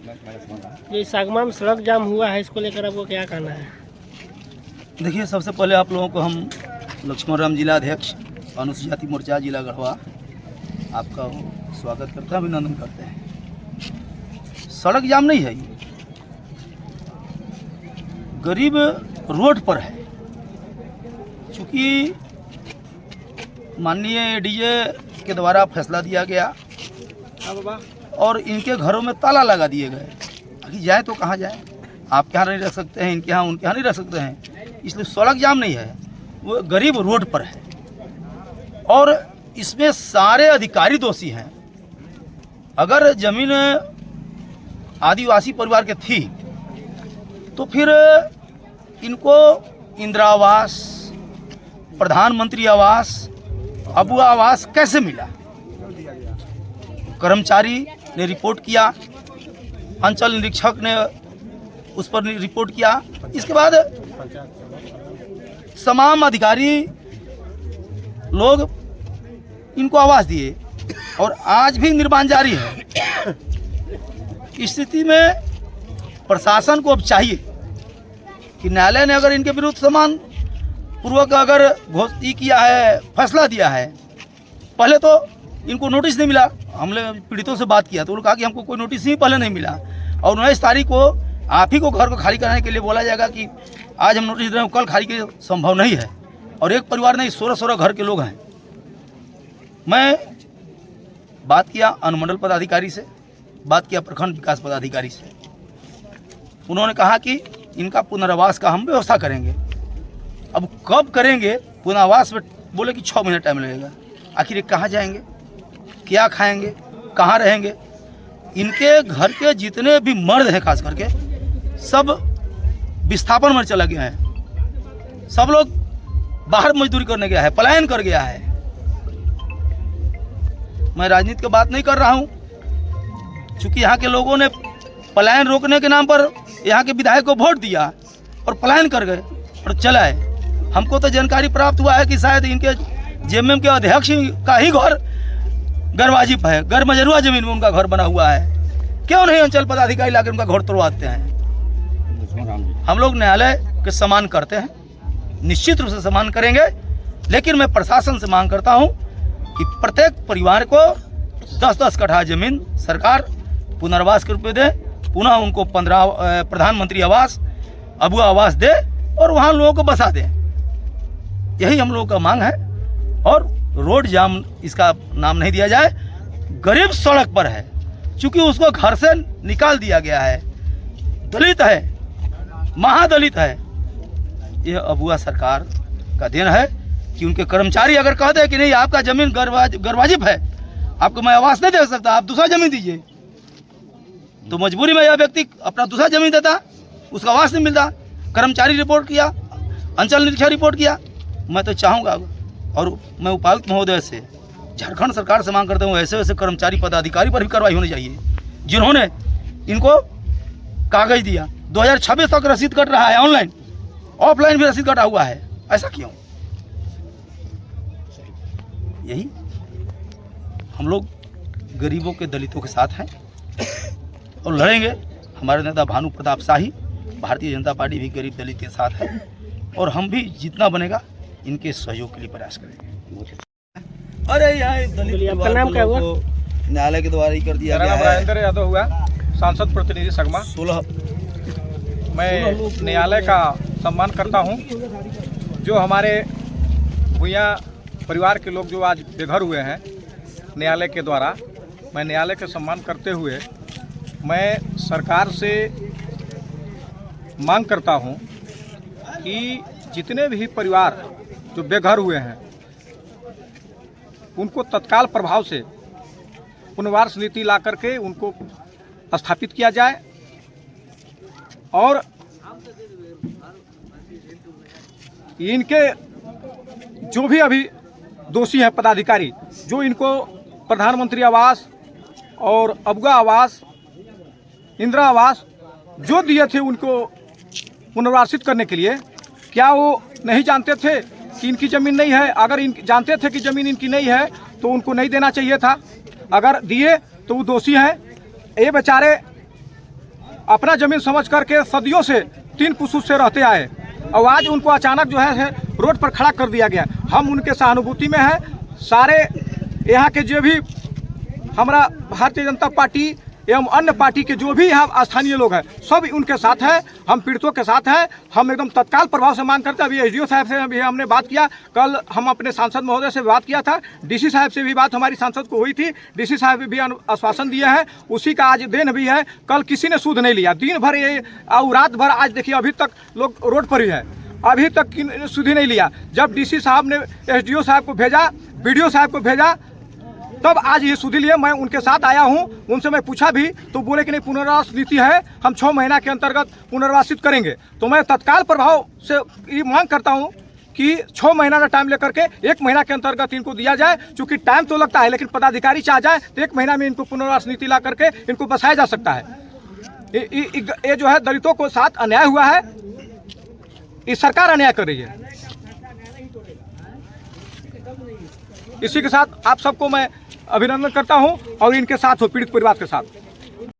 ये सागमा में सड़क जाम हुआ है, इसको लेकर आपको क्या कहना है? देखिए, सबसे पहले आप लोगों को हम लक्ष्मण राम जिला अध्यक्ष अनुसूचित जाति मोर्चा जिला गढ़वा आपका स्वागत करते हैं, अभिनंदन करते हैं। सड़क जाम नहीं है, ये गरीब रोड पर है। चूँकि माननीय एडीजे के द्वारा फैसला दिया गया और इनके घरों में ताला लगा दिए गए। अभी जाए तो कहाँ जाए? आपके यहाँ नहीं रह सकते हैं, इनके यहाँ उनके यहाँ नहीं रह सकते हैं, इसलिए सड़क जाम नहीं है, वो गरीब रोड पर है। और इसमें सारे अधिकारी दोषी हैं। अगर जमीन आदिवासी परिवार के थी तो फिर इनको इंदिरा आवास, प्रधानमंत्री आवास, अबुआ आवास कैसे मिला? कर्मचारी ने रिपोर्ट किया, अंचल निरीक्षक ने उस पर रिपोर्ट किया, इसके बाद तमाम अधिकारी लोग इनको आवास दिए और आज भी निर्माण जारी है। इस स्थिति में प्रशासन को अब चाहिए कि न्यायालय ने अगर इनके विरुद्ध समान पूर्वक अगर घोषणा किया है, फैसला दिया है, पहले तो इनको नोटिस नहीं मिला। हमने पीड़ितों से बात किया तो उन्होंने कहा कि हमको कोई नोटिस ही पहले नहीं मिला और 19 तारीख को आप ही को घर को खाली कराने के लिए बोला जाएगा कि आज हम नोटिस दे रहे हैं, कल खाली के संभव नहीं है। और एक परिवार नहीं, 16 घर के लोग हैं। मैं बात किया अनुमंडल पदाधिकारी से, बात किया प्रखंड विकास पदाधिकारी से, उन्होंने कहा कि इनका पुनर्वास का हम व्यवस्था करेंगे। अब कब करेंगे पुनर्वास में? बोले कि 6 महीने टाइम लगेगा। आखिर ये कहाँ जाएंगे, क्या खाएंगे, कहाँ रहेंगे? इनके घर के जितने भी मर्द हैं खास करके सब विस्थापन में चला गया है, सब लोग बाहर मजदूरी करने गया है, पलायन कर गया है। मैं राजनीति की बात नहीं कर रहा हूँ, क्योंकि यहाँ के लोगों ने पलायन रोकने के नाम पर यहाँ के विधायक को वोट दिया और पलायन कर गए और चला है। हमको तो जानकारी प्राप्त हुआ है कि शायद इनके जेएमएम के अध्यक्ष का ही घर गरवाजिप है, गरमजरुआ जमीन में उनका घर बना हुआ है। क्यों नहीं अंचल पदाधिकारी लाकर उनका घर तोड़वाते हैं? हम लोग न्यायालय के सम्मान करते हैं, निश्चित रूप से सम्मान करेंगे, लेकिन मैं प्रशासन से मांग करता हूं कि प्रत्येक परिवार को 10-10 कट्ठा जमीन सरकार पुनर्वास के रूप में दे, पुनः उनको 15 प्रधानमंत्री आवास, अबुआ आवास दे और वहाँ लोगों को बसा दे। यही हम लोगों का मांग है। और रोड जाम इसका नाम नहीं दिया जाए। गरीब सड़क पर है, क्योंकि उसको घर से निकाल दिया गया है, दलित है, महादलित है। यह अबुआ सरकार का देन है कि उनके कर्मचारी अगर कहते हैं कि नहीं आपका जमीन गरवाजिब है, आपको मैं आवास नहीं दे सकता, आप दूसरा जमीन दीजिए, तो मजबूरी में यह व्यक्ति अपना दूसरा जमीन देता, उसका आवास नहीं मिलता। कर्मचारी रिपोर्ट किया, अंचल निरीक्षक रिपोर्ट किया। मैं तो चाहूँगा और मैं उपायुक्त महोदय से, झारखंड सरकार से मांग करता हूँ, ऐसे वैसे कर्मचारी पदाधिकारी पर भी कार्रवाई होनी चाहिए जिन्होंने इनको कागज दिया। 2026 तक रसीद कट रहा है, ऑनलाइन ऑफलाइन भी रसीद कटा हुआ है। ऐसा क्यों? यही हम लोग गरीबों के, दलितों के साथ हैं और लड़ेंगे। हमारे नेता भानु प्रताप शाही, भारतीय जनता पार्टी भी गरीब दलित के साथ है और हम भी जितना बनेगा इनके सहयोग के लिए प्रयास करेंगे। अरे यहाँ आपका नाम क्या हुआ? न्यायालय के द्वारा ही कर दिया गया है। राजेंद्र यादव हुआ, सांसद प्रतिनिधि सगमा। 16 मैं न्यायालय का सम्मान करता हूँ। जो हमारे भूया परिवार के लोग जो आज बेघर हुए हैं न्यायालय के द्वारा, मैं न्यायालय का सम्मान करते हुए मैं सरकार से मांग करता हूँ कि जितने भी परिवार जो बेघर हुए हैं उनको तत्काल प्रभाव से पुनर्वास नीति ला करके उनको स्थापित किया जाए और इनके जो भी अभी दोषी हैं पदाधिकारी, जो इनको प्रधानमंत्री आवास और अबुआ आवास, इंदिरा आवास जो दिए थे उनको पुनर्वासित करने के लिए, क्या वो नहीं जानते थे कि इनकी ज़मीन नहीं है? अगर जानते थे कि ज़मीन इनकी नहीं है तो उनको नहीं देना चाहिए था। अगर दिए तो वो दोषी हैं। ये बेचारे अपना जमीन समझ करके सदियों से 3 पुरुष से रहते आए और आज उनको अचानक जो है रोड पर खड़ा कर दिया गया। हम उनके सहानुभूति में हैं। सारे यहाँ के जो भी हमारा भारतीय जनता पार्टी एवं अन्य पार्टी के जो भी यहाँ स्थानीय लोग हैं सब उनके साथ हैं। हम पीड़ितों के साथ हैं। हम एकदम तत्काल प्रभाव से मांग करते हैं। अभी एसडीओ साहब से भी हमने बात किया, कल हम अपने सांसद महोदय से बात किया था, डीसी साहब से भी बात हमारी सांसद को हुई थी। डीसी साहब भी आश्वासन दिए हैं, उसी का आज दिन भी है। कल किसी ने सूद नहीं लिया, दिन भर ये और रात भर आज देखिए अभी तक लोग रोड पर ही है, अभी तक सूद ही नहीं लिया। जब डीसी साहब ने एसडीओ साहब को भेजा, बीडीओ साहब को भेजा, तब आज ये सूदी लिए मैं उनके साथ आया हूं। उनसे मैं पूछा भी तो बोले कि नहीं, पुनर्वास नीति है, हम 6 महीना के अंतर्गत पुनर्वासित करेंगे। तो मैं तत्काल प्रभाव से ये मांग करता हूं कि 6 महीना का टाइम लेकर के 1 महीना के अंतर्गत इनको दिया जाए। चूँकि टाइम तो लगता है, लेकिन पदाधिकारी चाह जाए तो 1 महीना में इनको पुनर्वास नीति ला करके इनको बसाया जा सकता है। ये जो है दलितों को साथ अन्याय हुआ है, ये सरकार अन्याय कर रही है। इसी के साथ आप सबको मैं अभिनंदन करता हूं और इनके साथ हो पीड़ित परिवार के साथ।